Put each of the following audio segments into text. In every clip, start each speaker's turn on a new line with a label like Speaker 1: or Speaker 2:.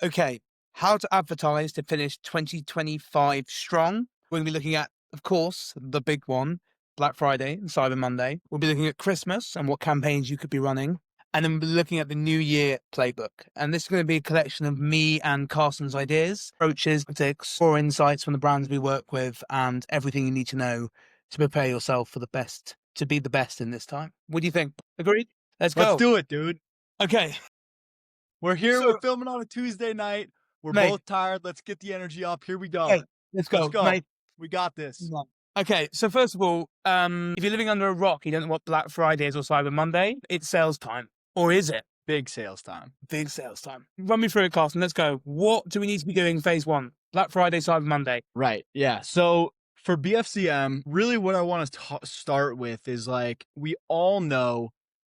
Speaker 1: Okay, how to advertise to finish 2025 strong. We're going to be looking at, of course, the big one, Black Friday and Cyber Monday. We'll be looking at Christmas and what campaigns you could be running. And then we'll be looking at the New Year playbook. And this is going to be a collection of me and Carson's ideas, approaches, tactics, or insights from the brands we work with, and everything you need to know to prepare yourself for the best, to be the best in this time. What do you think? Agreed? Let's
Speaker 2: Let's
Speaker 1: go.
Speaker 2: do it, dude.
Speaker 1: Okay.
Speaker 2: We're here. We're
Speaker 1: So,
Speaker 2: filming on a Tuesday night. We're
Speaker 1: mate,
Speaker 2: both tired. Let's get the energy up. Here we go.
Speaker 1: hey, let's
Speaker 2: Let's
Speaker 1: go,
Speaker 2: go.
Speaker 1: mate.
Speaker 2: We got this.
Speaker 1: Right. Okay, so first of all, if you're living under a rock, you don't know what Black Friday is or Cyber Monday, it's sales time. Or is it?
Speaker 2: Big sales time.
Speaker 1: Big sales time. Run me through it, Carson. Let's go. What do we need to be doing phase one? Black Friday, Cyber Monday.
Speaker 2: Right. Yeah. So for BFCM, really what I want to start with is like, we all know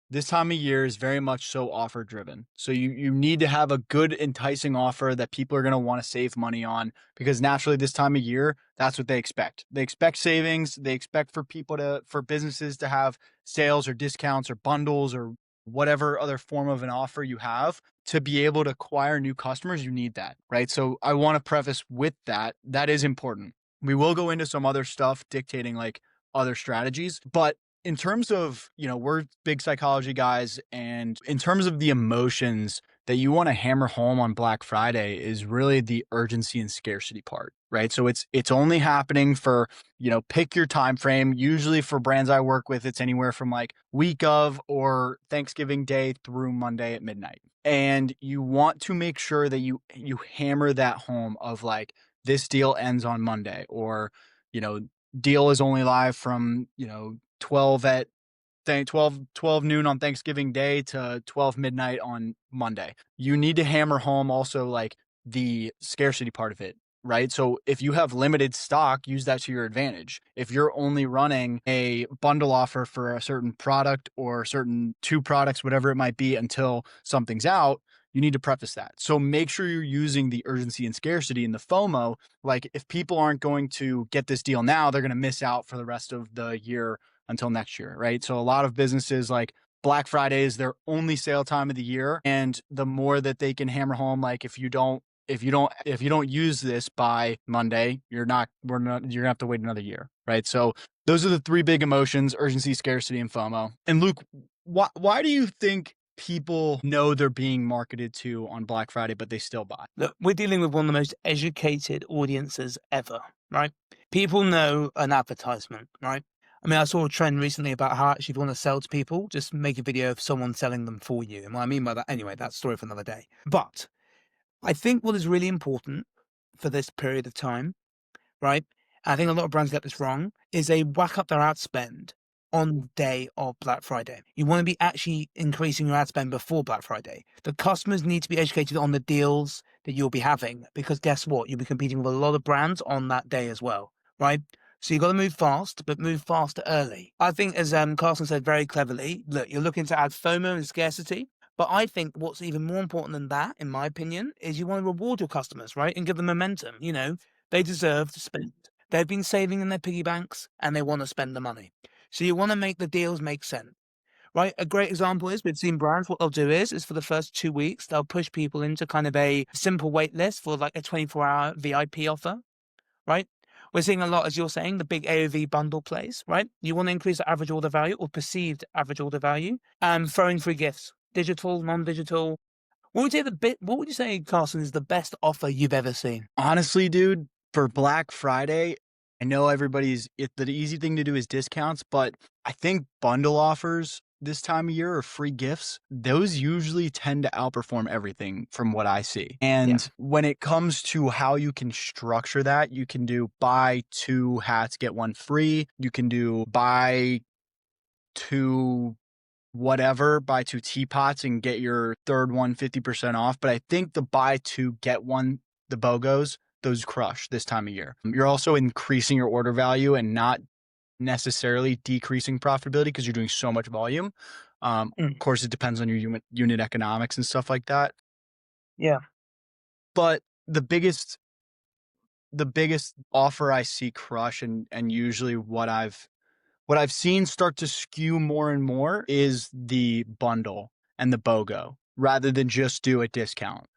Speaker 2: this time of year is very much so offer driven. So you need to have a good enticing offer that people are going to want to save money on, because naturally this time of year, that's what they expect. They expect savings. They expect for businesses to have sales or discounts or bundles or whatever other form of an offer you have to be able to acquire new customers. You need that, right? So I want to preface with that is important. We will go into some other stuff dictating like other strategies, but in terms of, we're big psychology guys, and in terms of the emotions that you want to hammer home on Black Friday is really the urgency and scarcity part, right? So it's only happening for, pick your time frame. Usually for brands I work with, it's anywhere from like week of or Thanksgiving Day through Monday at midnight. And you want to make sure that you hammer that home of like, this deal ends on Monday, or, deal is only live from, 12 at 12 noon on Thanksgiving Day to 12 midnight on Monday. You need to hammer home also like the scarcity part of it, right? So if you have limited stock, use that to your advantage. If you're only running a bundle offer for a certain product or certain two products, whatever it might be, until something's out, you need to preface that. So make sure you're using the urgency and scarcity and the FOMO. Like, if people aren't going to get this deal now, they're going to miss out for the rest of the year until next year, right? So a lot of businesses, like, Black Friday is their only sale time of the year, and the more that they can hammer home, like, if you don't use this by Monday, you're gonna have to wait another year, right? So those are the three big emotions: urgency, scarcity, and FOMO. And Luke, why do you think people know they're being marketed to on Black Friday, but they still buy?
Speaker 1: Look, we're dealing with one of the most educated audiences ever, right? People know an advertisement, right? I mean, I saw a trend recently about how actually if you want to sell to people, just make a video of someone selling them for you. And what I mean by that, anyway, that's a story for another day. But I think what is really important for this period of time, right? I think a lot of brands get this wrong, is they whack up their ad spend on the day of Black Friday. You want to be actually increasing your ad spend before Black Friday. The customers need to be educated on the deals that you'll be having, because guess what? You'll be competing with a lot of brands on that day as well, right? So you've got to move fast, but move fast early. I think, as Carson said very cleverly, look, you're looking to add FOMO and scarcity. But I think what's even more important than that, in my opinion, is you want to reward your customers, right? And give them momentum. They deserve to spend. They've been saving in their piggy banks and they want to spend the money. So you want to make the deals make sense, right? A great example is we've seen brands, what they'll do is for the first 2 weeks, they'll push people into kind of a simple wait list for like a 24-hour VIP offer, right? We're seeing a lot, as you're saying, the big AOV bundle plays, right? You want to increase the average order value or perceived average order value, and throwing free gifts, digital, non-digital. What would you say, Carson, is the best offer you've ever seen?
Speaker 2: Honestly, dude, for Black Friday, I know the easy thing to do is discounts, but I think bundle offers this time of year or free gifts, those usually tend to outperform everything from what I see.
Speaker 1: Yeah.
Speaker 2: And when it comes to how you can structure that, you can do buy 2 hats, get 1 free. You can do buy 2 buy 2 teapots and get your third one 50% off. But I think the buy 2, get 1, the BOGOs, those crush this time of year. You're also increasing your order value and not necessarily decreasing profitability because you're doing so much volume. Of course, it depends on your unit economics and stuff like that.
Speaker 1: Yeah.
Speaker 2: But the biggest offer I see crush, and usually what I've seen start to skew more and more, is the bundle and the BOGO rather than just do a discount.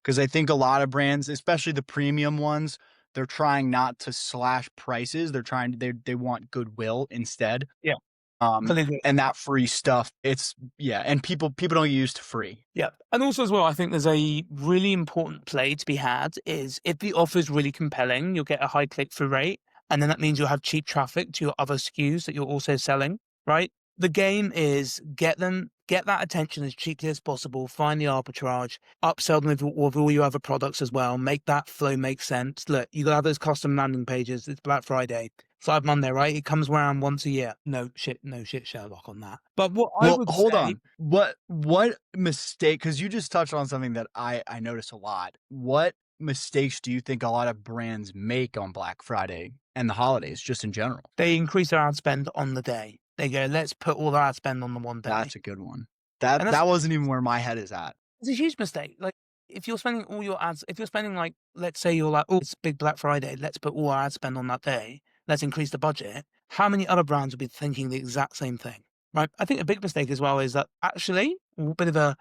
Speaker 2: because I think a lot of brands, especially the premium ones, they're trying not to slash prices. They're trying to they want goodwill instead.
Speaker 1: Yeah,
Speaker 2: Um,
Speaker 1: completely.
Speaker 2: and that free stuff, it's yeah, and people don't get used to free.
Speaker 1: Yeah. And also as well, I think there's a really important play to be had is if the offer is really compelling, you'll get a high click-through rate, and then that means you'll have cheap traffic to your other SKUs that you're also selling, right? The game is get that attention as cheaply as possible, find the arbitrage, upsell them with all your other products as well, make that flow make sense. Look, you gotta have those custom landing pages. It's Black Friday. Cyber Monday, right? It comes around once a year. No shit, Sherlock on that. But what I
Speaker 2: Well,
Speaker 1: would
Speaker 2: hold
Speaker 1: say,
Speaker 2: on. What mistake, because you just touched on something that I notice a lot. What mistakes do you think a lot of brands make on Black Friday and the holidays just in general?
Speaker 1: they increase their ad spend on the day. They go, let's put all our ad spend on the one day.
Speaker 2: That's a good one.
Speaker 1: And
Speaker 2: That
Speaker 1: that's
Speaker 2: that wasn't even where my head is at.
Speaker 1: it's a huge mistake. Like, if you're spending all your ads, if you're spending like, let's say you're like, oh, it's big Black Friday, let's put all our ad spend on that day, let's increase the budget. How many other brands would be thinking the exact same thing? Right. I think a big mistake as well is that actually, a bit of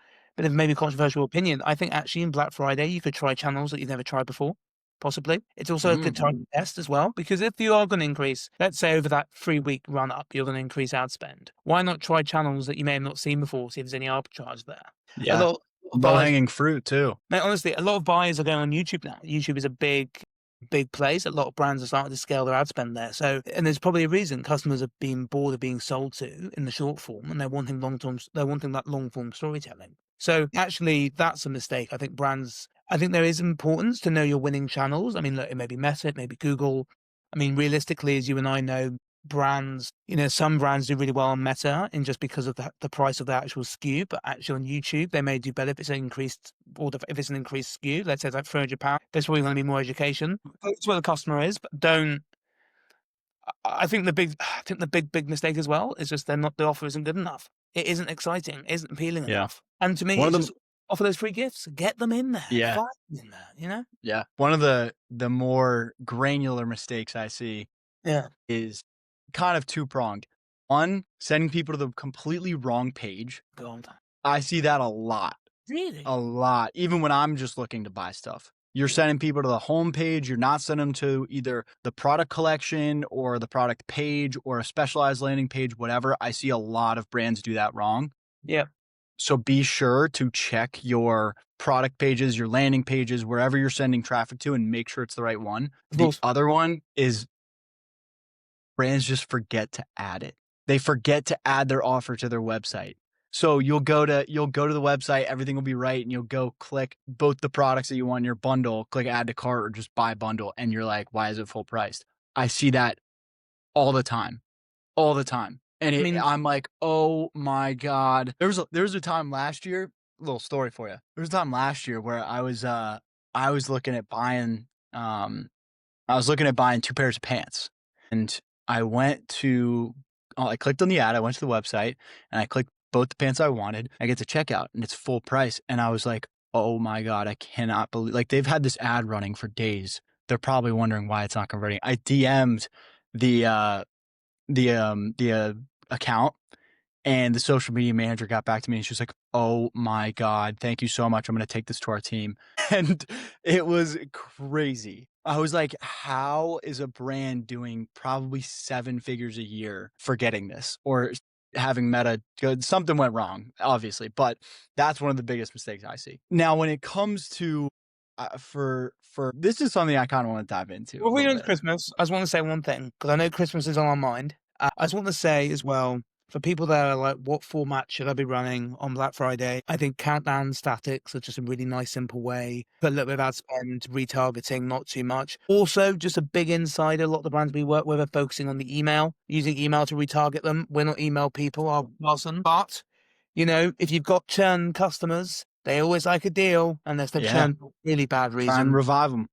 Speaker 1: maybe controversial opinion. I think actually in Black Friday, you could try channels that you've never tried before. Possibly. It's also a good
Speaker 2: Mm.
Speaker 1: time to test as well, because if you are going to increase, let's say over that 3 week run up, you're going to increase ad spend. Why not try channels that you may have not seen before, see if there's any arbitrage there? A
Speaker 2: Yeah.
Speaker 1: lot of
Speaker 2: Low
Speaker 1: buyers,
Speaker 2: hanging fruit too.
Speaker 1: mate, honestly, a lot of buyers are going on YouTube now. YouTube is a big place. A lot of brands are starting to scale their ad spend there. So, and there's probably a reason customers are being bored of being sold to in the short form, and they're wanting they're wanting that long form storytelling. So, actually, that's a mistake. I think there is importance to know your winning channels. I mean, look, it may be Meta, it may be Google. I mean, realistically, as you and I know, brands, some brands do really well on Meta and just because of the price of the actual SKU, but actually on YouTube, they may do better if it's an increased order, if it's an increased SKU, let's say it's like £300, there's probably going to be more education. That's where the customer is, but don't, I think the big mistake as well is just the offer isn't good enough. It isn't exciting, it isn't appealing
Speaker 2: Yeah.
Speaker 1: enough. And to me,
Speaker 2: One of
Speaker 1: it's
Speaker 2: the
Speaker 1: just offer those free gifts, get them in there,
Speaker 2: yeah,
Speaker 1: find them in there.
Speaker 2: yeah. One of the more granular mistakes I see
Speaker 1: Yeah.
Speaker 2: is kind of two-pronged. One, sending people to the completely wrong page.
Speaker 1: God.
Speaker 2: I see that a lot.
Speaker 1: Really?
Speaker 2: A lot, even when I'm just looking to buy stuff. You're sending people to the home page, you're not sending them to either the product collection or the product page or a specialized landing page, whatever. I see a lot of brands do that wrong.
Speaker 1: Yeah.
Speaker 2: So be sure to check your product pages, your landing pages, wherever you're sending traffic to, and make sure it's the right one.
Speaker 1: Of
Speaker 2: The
Speaker 1: course.
Speaker 2: other one is brands just forget to add it. They forget to add their offer to their website. So you'll go to the website, everything will be right, and you'll go click both the products that you want in your bundle, click add to cart or just buy bundle, and you're like, why is it full priced? I see that all the time. All the time. And
Speaker 1: I mean,
Speaker 2: I'm like, oh my God. There was a time last year, little story for you. There was a time last year where I was looking at buying I was looking at buying 2 pairs of pants, and I went to I clicked on the ad, I went to the website, and I clicked both the pants I wanted. I get to checkout, and it's full price, and I was like, "Oh my God, I cannot believe," like, they've had this ad running for days. They're probably wondering why it's not converting. I DM'd the, account, and the social media manager got back to me and she was like, "Oh my God, thank you so much. I'm gonna take this to our team." And it was crazy. I was like, how is a brand doing probably 7 figures a year forgetting this or having Meta something went wrong, obviously, but that's one of the biggest mistakes I see. Now, when it comes to for this is something I kind of want to dive into a
Speaker 1: well, we
Speaker 2: little
Speaker 1: know it's
Speaker 2: bit.
Speaker 1: Christmas. I just want to say one thing because I know Christmas is on our mind. I just want to say as well for people that are like, what format should I be running on Black Friday? I think countdown statics are just a really nice, simple way. Put a little bit of ad spend, retargeting, not too much. Also, just a big insider. A lot of the brands we work with are focusing on the email, using email to retarget them. We're not email people, our Carson. But, if you've got churn customers, they always like a deal unless they've
Speaker 2: Yeah.
Speaker 1: churned for a really bad
Speaker 2: Try and
Speaker 1: reason.
Speaker 2: revive them.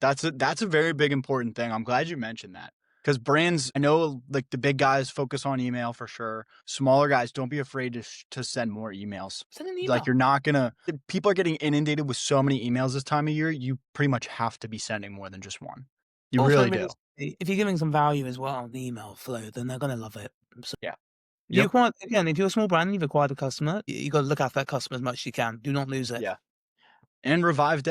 Speaker 2: That's a very big important thing. I'm glad you mentioned that because brands, I know like the big guys focus on email for sure. Smaller guys, don't be afraid to send more emails.
Speaker 1: Send an
Speaker 2: Like
Speaker 1: email.
Speaker 2: you're not gonna. People are getting inundated with so many emails this time of year. You pretty much have to be sending more than just one. You
Speaker 1: Also,
Speaker 2: really do.
Speaker 1: realistically, if you're giving some value as well on the email flow, then they're gonna love it. So
Speaker 2: Yeah.
Speaker 1: you
Speaker 2: Yep.
Speaker 1: acquire again, if you're a small brand and you've acquired a customer, you gotta look after that customer as much as you can. Do not lose it.
Speaker 2: Yeah. and revive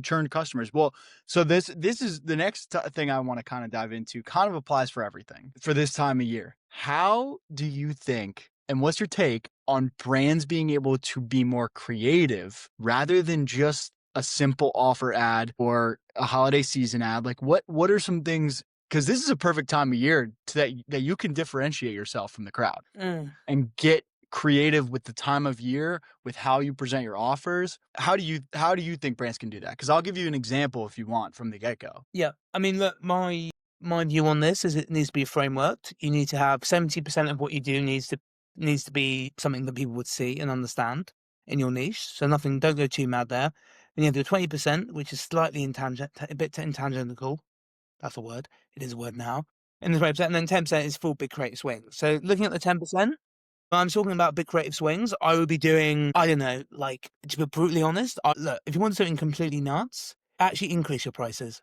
Speaker 2: churned customers. Well, so this is the next thing I want to kind of dive into. Kind of applies for everything for this time of year. How do you think, and what's your take on brands being able to be more creative rather than just a simple offer ad or a holiday season ad? Like, what are some things? Because this is a perfect time of year that you can differentiate yourself from the crowd
Speaker 1: Mm.
Speaker 2: and get creative with the time of year, with how you present your offers. How do you think brands can do that? Because I'll give you an example if you want from the get-go.
Speaker 1: Yeah. I mean, look, my view on this is it needs to be frameworked. You need to have 70% of what you do needs to be something that people would see and understand in your niche. So nothing, don't go too mad there. Then you have the 20%, which is slightly a bit intangential. That's a word. It is a word now. And the 20%, and then 10% is full big creative swings. So looking at the 10%, when I'm talking about big creative swings, I would be doing, I don't know, like, to be brutally honest, look, if you want something completely nuts, actually increase your prices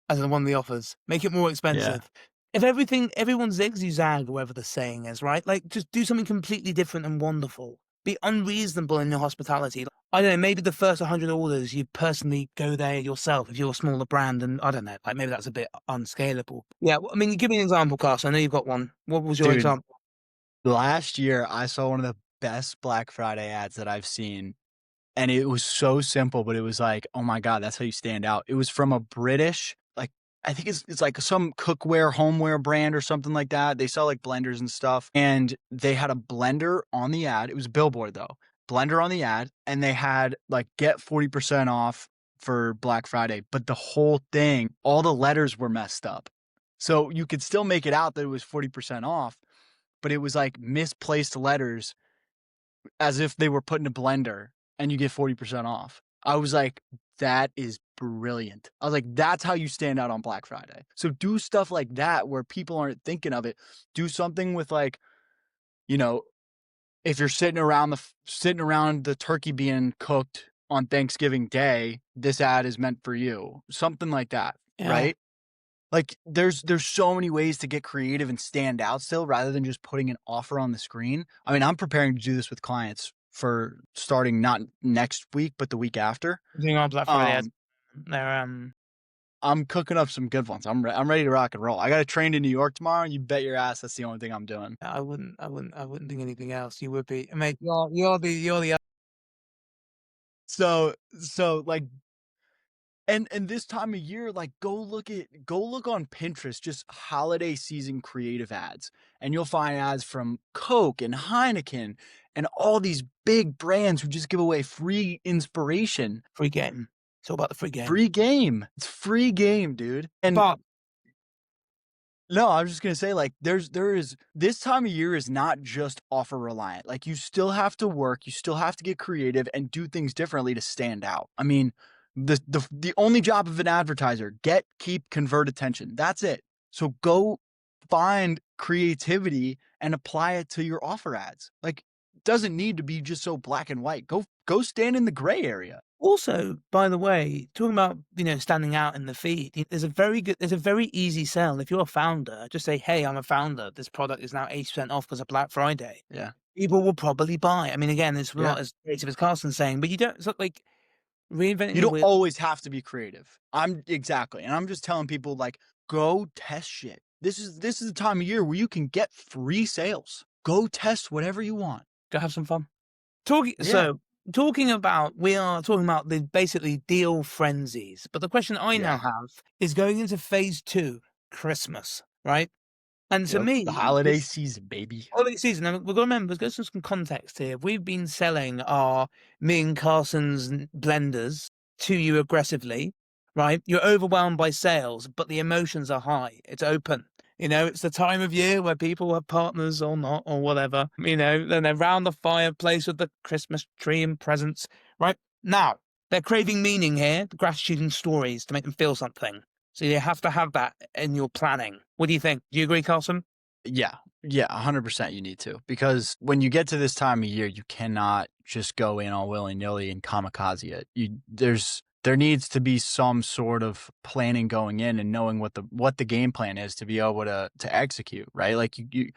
Speaker 1: as in one of the offers. Make it more
Speaker 2: Yeah.
Speaker 1: expensive. If everyone zigs, you zag, or whatever the saying is, right? Like, just do something completely different and wonderful. Be unreasonable in your hospitality. I don't know, maybe the first 100 orders, you personally go there yourself if you're a smaller brand, and I don't know, like maybe that's a bit unscalable. Yeah, well, I mean, give me an example, Carson. I know you've got one. What was your
Speaker 2: Dude,
Speaker 1: example?
Speaker 2: last year I saw one of the best Black Friday ads that I've seen. And it was so simple, but it was like, oh my God, that's how you stand out. It was from a British, like, I think it's like some cookware, homeware brand or something like that. They sell like blenders and stuff. And they had a blender on the ad. It was a billboard though. Blender on the ad. And they had like get 40% off for Black Friday. But the whole thing, all the letters were messed up. So you could still make it out that it was 40% off, but it was like misplaced letters as if they were put in a blender and you get 40% off. I was like, that is brilliant. I was like, that's how you stand out on Black Friday. So do stuff like that where people aren't thinking of it. Do something with like, you know, if you're sitting around the turkey being cooked on Thanksgiving Day, this ad is meant for you. Something like that,
Speaker 1: Yeah.
Speaker 2: right? Like there's so many ways to get creative and stand out still rather than just putting an offer on the screen. I mean, I'm preparing to do this with clients for starting not next week, but the week after.
Speaker 1: Doing our Black Friday ads.
Speaker 2: Um,
Speaker 1: They're,
Speaker 2: I'm cooking up some good ones. I'm ready to rock and roll. I got a train to New York tomorrow. You bet your ass that's the only thing I'm doing.
Speaker 1: I wouldn't think anything else. You would be, mate, you're the
Speaker 2: So like and this time of year, like go look on Pinterest, just holiday season creative ads, and you'll find ads from Coke and Heineken and all these big brands who just give away free inspiration.
Speaker 1: free game. It's all about the free game.
Speaker 2: Free game. It's free game, dude. And
Speaker 1: But
Speaker 2: no, I was just gonna say, like, there is this time of year is not just offer reliant. Like, you still have to work, you still have to get creative and do things differently to stand out. I mean, the only job of an advertiser, get, keep, convert attention. That's it. So go find creativity and apply it to your offer ads. Like, it doesn't need to be just so black and white. Go stand in the gray area.
Speaker 1: also, by the way, talking about, standing out in the feed, there's a very easy sell. If you're a founder, just say, "Hey, I'm a founder. This product is now 80% off because of Black Friday."
Speaker 2: Yeah.
Speaker 1: People will probably buy. I mean, again, it's
Speaker 2: Yeah.
Speaker 1: not as creative as Carson's saying, but you don't, it's not like reinventing
Speaker 2: You
Speaker 1: the
Speaker 2: don't
Speaker 1: wheel.
Speaker 2: always have to be creative. Exactly. And I'm just telling people like go test shit. This is the time of year where you can get free sales. Go test whatever you want.
Speaker 1: Go have some fun.
Speaker 2: Yeah.
Speaker 1: We are talking about the basically deal frenzies. But the question I now
Speaker 2: Yeah.
Speaker 1: have is going into phase two, Christmas, right? And to
Speaker 2: Yep. The
Speaker 1: me,
Speaker 2: holiday
Speaker 1: this
Speaker 2: season, baby.
Speaker 1: holiday season, and we've got to remember, there's got some context here. We've been selling our me and Carson's blenders to you aggressively, right? You're overwhelmed by sales, but the emotions are high. It's open. It's the time of year where people have partners or not, or whatever. Then they're round the fireplace with the Christmas tree and presents, right? Now, they're craving meaning here, gratitude and stories to make them feel something. So you have to have that in your planning. What do you think? Do you agree, Carson?
Speaker 2: Yeah. Yeah, 100% you need to. Because when you get to this time of year, you cannot just go in all willy-nilly and kamikaze it. There needs to be some sort of planning going in and knowing what the game plan is to be able to execute, right? Like you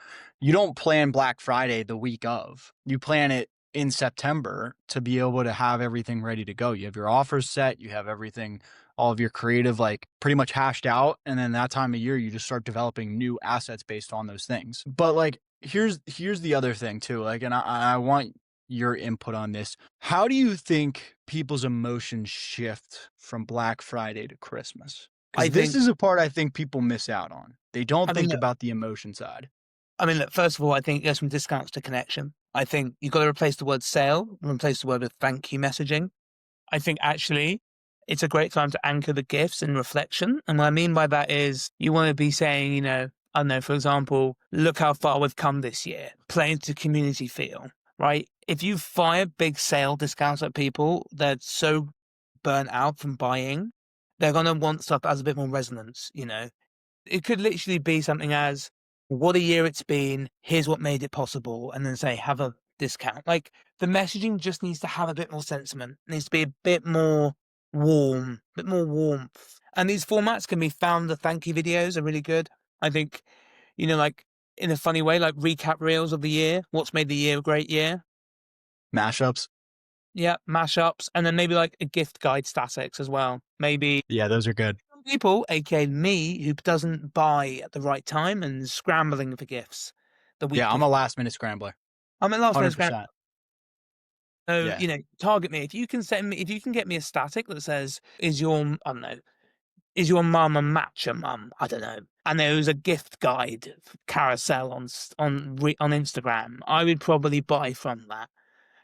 Speaker 2: don't plan Black Friday the week of. You plan it in September to be able to have everything ready to go. You have your offers set, you have everything, all of your creative, like pretty much hashed out. And then that time of year, you just start developing new assets based on those things. But like, here's the other thing too. Like, and I want your input on this. How do you think people's emotions shift from Black Friday to Christmas?
Speaker 1: I
Speaker 2: Because this
Speaker 1: think,
Speaker 2: is a part I think people miss out on. They don't
Speaker 1: I mean,
Speaker 2: think
Speaker 1: look,
Speaker 2: about the emotion side.
Speaker 1: look, first of all, I think there's some discounts to connection. I think you've got to replace the word sale and replace the word with thank you messaging. I think actually it's a great time to anchor the gifts in reflection. And what I mean by that is you want to be saying, I don't know, for example, look how far we've come this year, play into community feel, right? If you fire big sale discounts at people, they're so burnt out from buying, they're going to want stuff that has a bit more resonance. It could literally be something as, what a year it's been, here's what made it possible, and then say, have a discount. Like, the messaging just needs to have a bit more sentiment, it needs to be a bit more warm, a bit more warmth. And these formats can be found, the thank you videos are really good. I think, like in a funny way, like recap reels of the year, what's made the year a great year.
Speaker 2: Mashups.
Speaker 1: Yeah, mashups, and then maybe like a gift guide statics as well. Maybe
Speaker 2: Yeah, those are good.
Speaker 1: some people, aka me, who doesn't buy at the right time and is scrambling for gifts the week
Speaker 2: Yeah, I'm a
Speaker 1: before.
Speaker 2: last minute scrambler.
Speaker 1: I'm at last minute scram.
Speaker 2: 100%.
Speaker 1: So,
Speaker 2: Yeah.
Speaker 1: target me. If you can get me a static that says, I don't know, is your mum a matcha mum? I don't know. And there was a gift guide carousel on Instagram. I would probably buy from that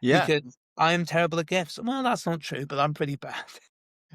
Speaker 2: Yeah.
Speaker 1: because I am terrible at gifts. Well, that's not true, but I'm pretty bad.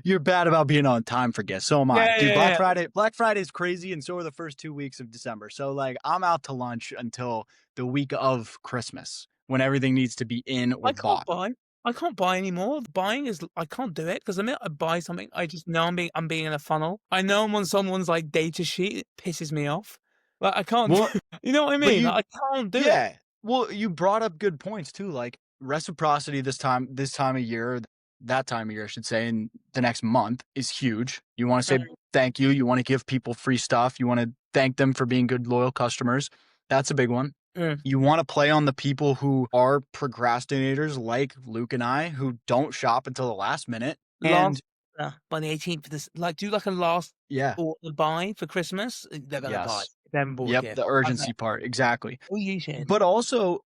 Speaker 2: You're bad about being on time for gifts. So am I.
Speaker 1: Yeah,
Speaker 2: Dude,
Speaker 1: yeah, yeah.
Speaker 2: Black Friday is crazy, and so are the first 2 weeks of December. So like I'm out to lunch until the week of Christmas when everything needs to be in or
Speaker 1: I can't
Speaker 2: bought.
Speaker 1: buy. I can't buy anymore. Buying is I can't do it because the minute I buy something, I just know I'm being in a funnel. I know I'm on someone's like data sheet. It pisses me off. Like I can't.
Speaker 2: Well,
Speaker 1: You know what I
Speaker 2: but
Speaker 1: mean?
Speaker 2: you
Speaker 1: Like, I can't do it.
Speaker 2: yeah. Well, you brought up good points too, like reciprocity this time of year, that time of year, I should say, in the next month is huge. You want to say
Speaker 1: Mm,
Speaker 2: thank you. You want to give people free stuff. You want to thank them for being good, loyal customers. That's a big one.
Speaker 1: mm.
Speaker 2: You want to play on the people who are procrastinators like Luke and I, who don't shop until the last minute. And
Speaker 1: Last by the 18th of this, like do like a last
Speaker 2: yeah,
Speaker 1: order buy for Christmas. They're gonna buy.
Speaker 2: yes.
Speaker 1: Them bought a
Speaker 2: Yep,
Speaker 1: gift.
Speaker 2: the
Speaker 1: I know.
Speaker 2: urgency part. Exactly.
Speaker 1: Oh, you should.
Speaker 2: But also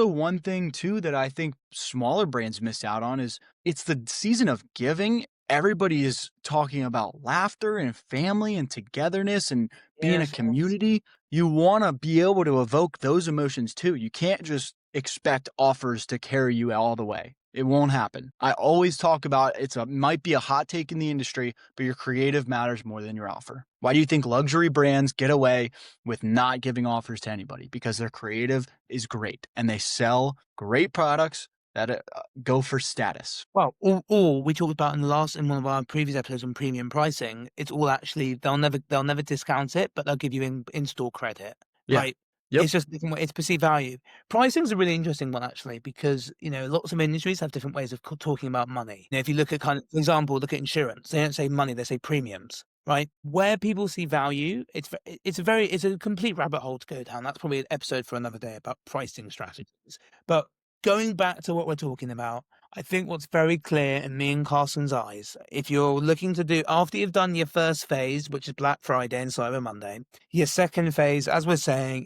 Speaker 2: one thing too that I think smaller brands miss out on is it's the season of giving. Everybody is talking about laughter and family and togetherness and being a
Speaker 1: Yes, yes.
Speaker 2: community. You want to be able to evoke those emotions too. You can't just expect offers to carry you all the way. It won't happen. I always talk about might be a hot take in the industry, but your creative matters more than your offer. Why do you think luxury brands get away with not giving offers to anybody? Because their creative is great and they sell great products that go for status.
Speaker 1: Well, all we talked about in one of our previous episodes on premium pricing, it's all actually they'll never discount it, but they'll give you in-store credit,
Speaker 2: Yeah.
Speaker 1: right?
Speaker 2: Yep.
Speaker 1: It's just a different way, it's perceived value. Pricing is a really interesting one actually because, lots of industries have different ways of talking about money. If you look at for example, look at insurance, they don't say money, they say premiums, right? Where people see value, it's a complete rabbit hole to go down. That's probably an episode for another day about pricing strategies. But going back to what we're talking about, I think what's very clear in me and Carson's eyes, if you're looking to do, after you've done your first phase, which is Black Friday and Cyber Monday, your second phase, as we're saying,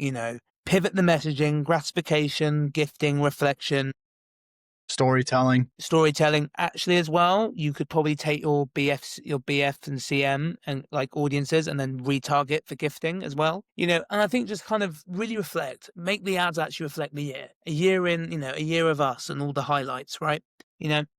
Speaker 1: pivot the messaging, gratification, gifting, reflection,
Speaker 2: Storytelling.
Speaker 1: storytelling. Actually, as well, you could probably take your BF and CM and like audiences and then retarget for gifting as well. And I think just kind of really reflect, make the ads actually reflect the year. A year in, a year of us and all the highlights, right?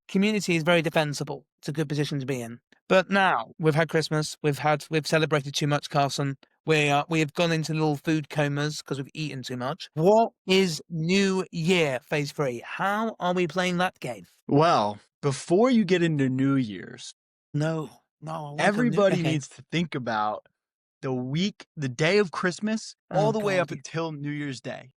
Speaker 1: Community is very defensible. It's a good position to be in. But now we've had Christmas, we've celebrated too much, Carson. We have gone into little food comas because we've eaten too much. What is New Year Phase 3? How are we playing that game?
Speaker 2: Well, before you get into New Year's,
Speaker 1: No, no, I want to new.
Speaker 2: everybody
Speaker 1: Okay.
Speaker 2: needs to think about the day of Christmas,
Speaker 1: Oh
Speaker 2: all the way
Speaker 1: God,
Speaker 2: up until New Year's Day.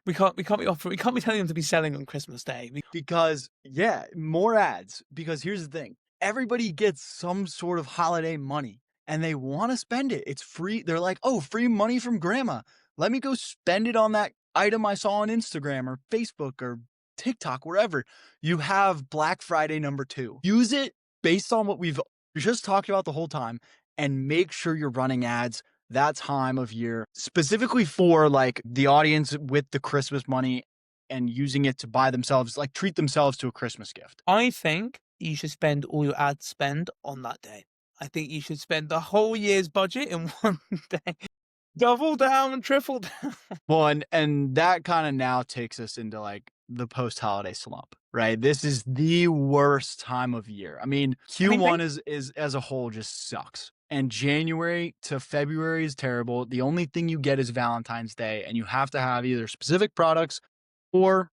Speaker 1: we can't be telling them to be selling on Christmas Day.
Speaker 2: Because, yeah, more ads. Because here's the thing, everybody gets some sort of holiday money and they want to spend it. It's free. They're like, oh, free money from grandma. Let me go spend it on that item I saw on Instagram or Facebook or TikTok, wherever, you have Black Friday number 2. Use it based on what we've just talked about the whole time, and make sure you're running ads that time of year, specifically for like the audience with the Christmas money and using it to buy themselves, like treat themselves to a Christmas gift.
Speaker 1: I think you should spend all your ad spend on that day. I think you should spend the whole year's budget in one day. Double down, triple down.
Speaker 2: Well, and that kind of now takes us into like the post-holiday slump, right? This is the worst time of year. I mean,
Speaker 1: I mean,
Speaker 2: Q1 is as a whole just sucks. And January to February is terrible. The only thing you get is Valentine's Day, and you have to have either specific products or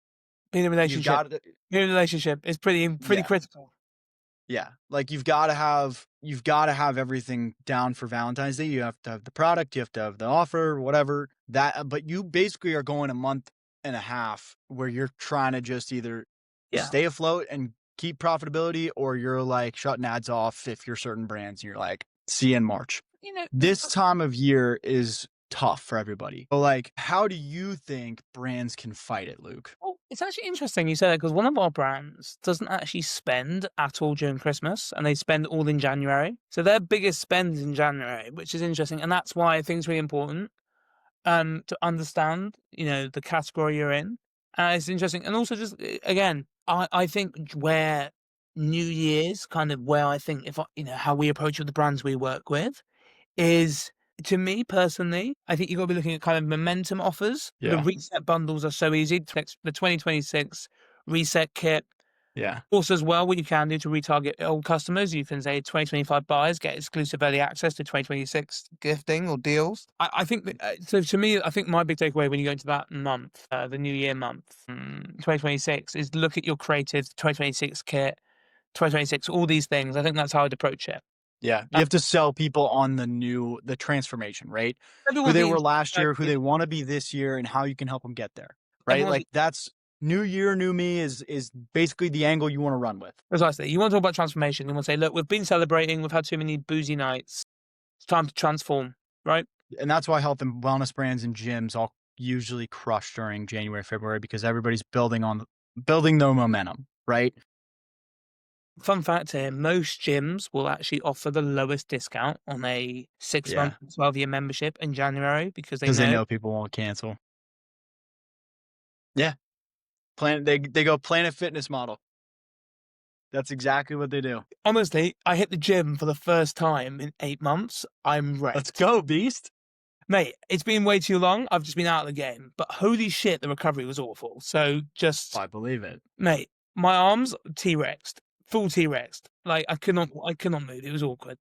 Speaker 1: in a
Speaker 2: you've
Speaker 1: relationship,
Speaker 2: got to,
Speaker 1: in a relationship is pretty
Speaker 2: yeah,
Speaker 1: critical.
Speaker 2: yeah. Like you've got to have everything down for Valentine's Day. You have to have the product, you have to have the offer, whatever. That but you basically are going a month and a half where you're trying to just either
Speaker 1: Yeah.
Speaker 2: stay afloat and keep profitability, or you're like shutting ads off if you're certain brands and you're like, see you in March.
Speaker 1: You know,
Speaker 2: This time of year is tough for everybody. So like, how do you think brands can fight it, Luke?
Speaker 1: well, it's actually interesting you say that because one of our brands doesn't actually spend at all during Christmas and they spend all in January. So their biggest spend is in January, which is interesting. And that's why I think it's really important to understand, the category you're in. It's interesting. And also just, again, I think where New Year's kind of where I think how we approach with the brands we work with is, to me personally, I think you've got to be looking at kind of momentum offers. The
Speaker 2: Yeah.
Speaker 1: reset bundles are so easy. The 2026 reset kit.
Speaker 2: Yeah.
Speaker 1: Also, as well, what you can do to retarget old customers, you can say 2025 buyers get exclusive early access to 2026 gifting or deals. I think that, so to me, I think my big takeaway when you go into that month, the New Year month, 2026, is look at your creative 2026 kit, 2026, all these things. I think that's how I'd approach it.
Speaker 2: Yeah. You have to sell people on the transformation, right? Who
Speaker 1: Everyone
Speaker 2: they
Speaker 1: needs
Speaker 2: were last year, who they want to be this year, and how you can help them get there. Right.
Speaker 1: everyone's
Speaker 2: Like that's new year, new me is basically the angle you want to run with.
Speaker 1: precisely. You want to talk about transformation. You want to say, look, we've been celebrating, we've had too many boozy nights. It's time to transform, right?
Speaker 2: And that's why health and wellness brands and gyms all usually crush during January, February, because everybody's building their momentum, right?
Speaker 1: Fun fact here, most gyms will actually offer the lowest discount on a 6-month,
Speaker 2: Yeah.
Speaker 1: 12-year membership in January because
Speaker 2: Because they know people won't cancel. Yeah. They go Planet Fitness model. That's exactly what they do.
Speaker 1: honestly, I hit the gym for the first time in 8 months. I'm wrecked.
Speaker 2: Let's go, Beast.
Speaker 1: Mate, it's been way too long. I've just been out of the game. But holy shit, the recovery was awful. So just,
Speaker 2: I believe it.
Speaker 1: mate, my arms T-Rexed. Full T-Rexed. Like I could not move. It was awkward.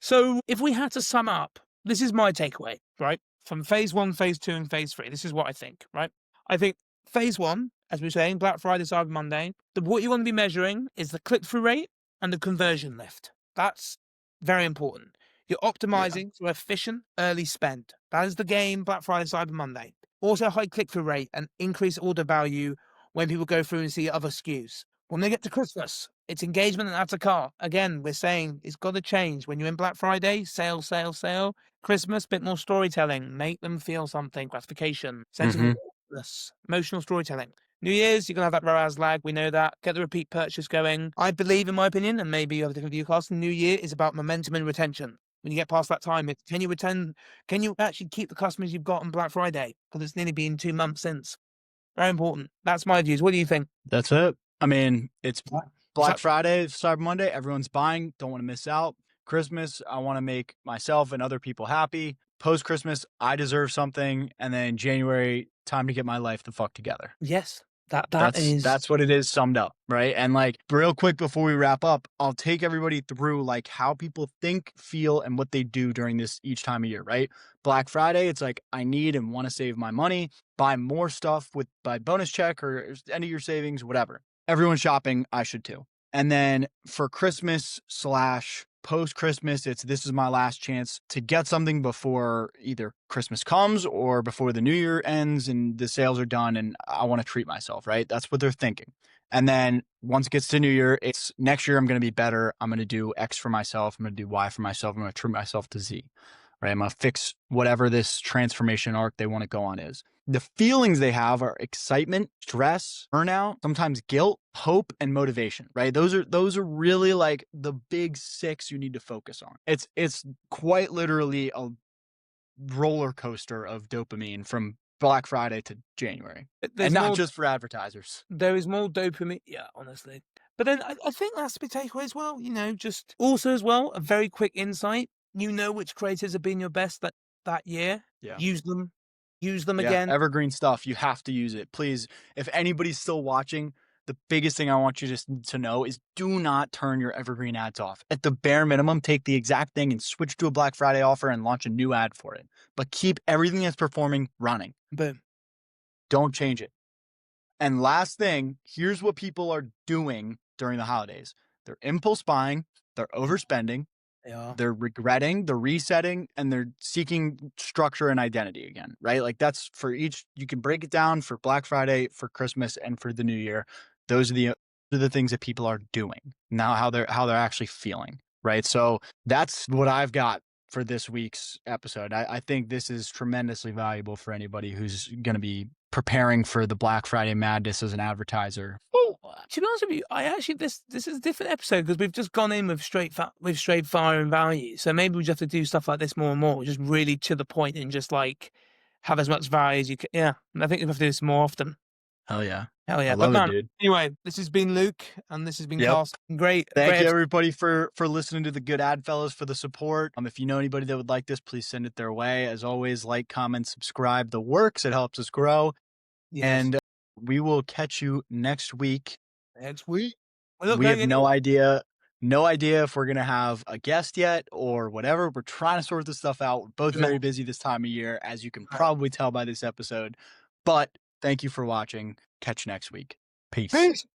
Speaker 1: So if we had to sum up, this is my takeaway, right? From phase 1, phase 2, and phase 3. This is what I think, right? I think phase 1, as we were saying, Black Friday, Cyber Monday, what you want to be measuring is the click-through rate and the conversion lift. That's very important. You're optimizing for efficient early spend. That is the game, Black Friday, Cyber Monday. Also high click-through rate and increased order value when people go through and see other SKUs. When they get to Christmas, it's engagement and add to cart. Again, we're saying it's got to change. When you're in Black Friday, sale, sale, sale. Christmas, bit more storytelling. Make them feel something, gratification, sense of awareness, emotional storytelling. New Year's, you're going to have that ROAS lag. We know that. Get the repeat purchase going. I believe, in my opinion, and maybe you have a different view, Carson, New Year is about momentum and retention. When you get past that time, can you actually keep the customers you've got on Black Friday? Because it's nearly been 2 months since. Very important. That's my views. What do you think?
Speaker 2: That's it. I mean, it's Black
Speaker 1: So-
Speaker 2: Friday, Cyber Monday. Everyone's buying. Don't want to miss out. Christmas, I want to make myself and other people happy. Post Christmas, I deserve something. And then January, time to get my life the fuck together.
Speaker 1: Yes.
Speaker 2: That's what it is summed up, right? And like real quick before we wrap up, I'll take everybody through like how people think, feel, and what they do during this each time of year, right? Black Friday, it's like I need and want to save my money, buy more stuff by bonus check or end of your savings, whatever. Everyone's shopping, I should too. And then for Christmas / post Christmas, this is my last chance to get something before either Christmas comes or before the new year ends and the sales are done and I want to treat myself, right? That's what they're thinking. And then once it gets to new year, it's next year I'm going to be better. I'm going to do X for myself. I'm going to do Y for myself. I'm going to treat myself to Z. right? I'm going to fix whatever this transformation arc they want to go on is. The feelings they have are excitement, stress, burnout, sometimes guilt, hope, and motivation, right? Those are really like the big six you need to focus on. It's quite literally a roller coaster of dopamine from Black Friday to January. And
Speaker 1: There's
Speaker 2: not
Speaker 1: more.
Speaker 2: just for advertisers.
Speaker 1: There is more dopamine. Yeah, honestly. But then I think that's the big takeaway as well. Just also as well a very quick insight. You know which creators have been your best that year.
Speaker 2: Yeah.
Speaker 1: Use them. Use them
Speaker 2: Yeah,
Speaker 1: again.
Speaker 2: evergreen stuff. You have to use it. Please, if anybody's still watching, the biggest thing I want you to know is do not turn your evergreen ads off. At the bare minimum, take the exact thing and switch to a Black Friday offer and launch a new ad for it. But keep everything that's performing running.
Speaker 1: Boom.
Speaker 2: Don't change it. And last thing, here's what people are doing during the holidays. They're impulse buying, they're overspending,
Speaker 1: They are.
Speaker 2: they're regretting, they're resetting, and they're seeking structure and identity again, right? Like that's for each, you can break it down for Black Friday, for Christmas, and for the new year. Those are the things that people are doing now, how they're actually feeling, right? So that's what I've got for this week's episode. I think this is tremendously valuable for anybody who's going to be preparing for the Black Friday madness as an advertiser.
Speaker 1: Well, to be honest with you, I actually this is a different episode because we've just gone in with straight fire and value. So maybe we just have to do stuff like this more and more, just really to the point and just like have as much value as you can. Yeah, I think we have to do this more often.
Speaker 2: Hell yeah.
Speaker 1: Hell
Speaker 2: I
Speaker 1: yeah! But
Speaker 2: love it,
Speaker 1: man,
Speaker 2: dude.
Speaker 1: anyway, this has been Luke and this has been
Speaker 2: Yep.
Speaker 1: Carson. Great,
Speaker 2: Thank
Speaker 1: great.
Speaker 2: you everybody for listening to the Good Ad Fellas, for the support. If you know anybody that would like this, please send it their way. As always, like, comment, subscribe. The works, it helps us grow.
Speaker 1: Yes.
Speaker 2: And we will catch you next week.
Speaker 1: Next week.
Speaker 2: We have no idea if we're gonna have a guest yet or whatever. We're trying to sort this stuff out. We're both very busy this time of year, as you can probably tell by this episode. But thank you for watching. Catch you next week. Peace.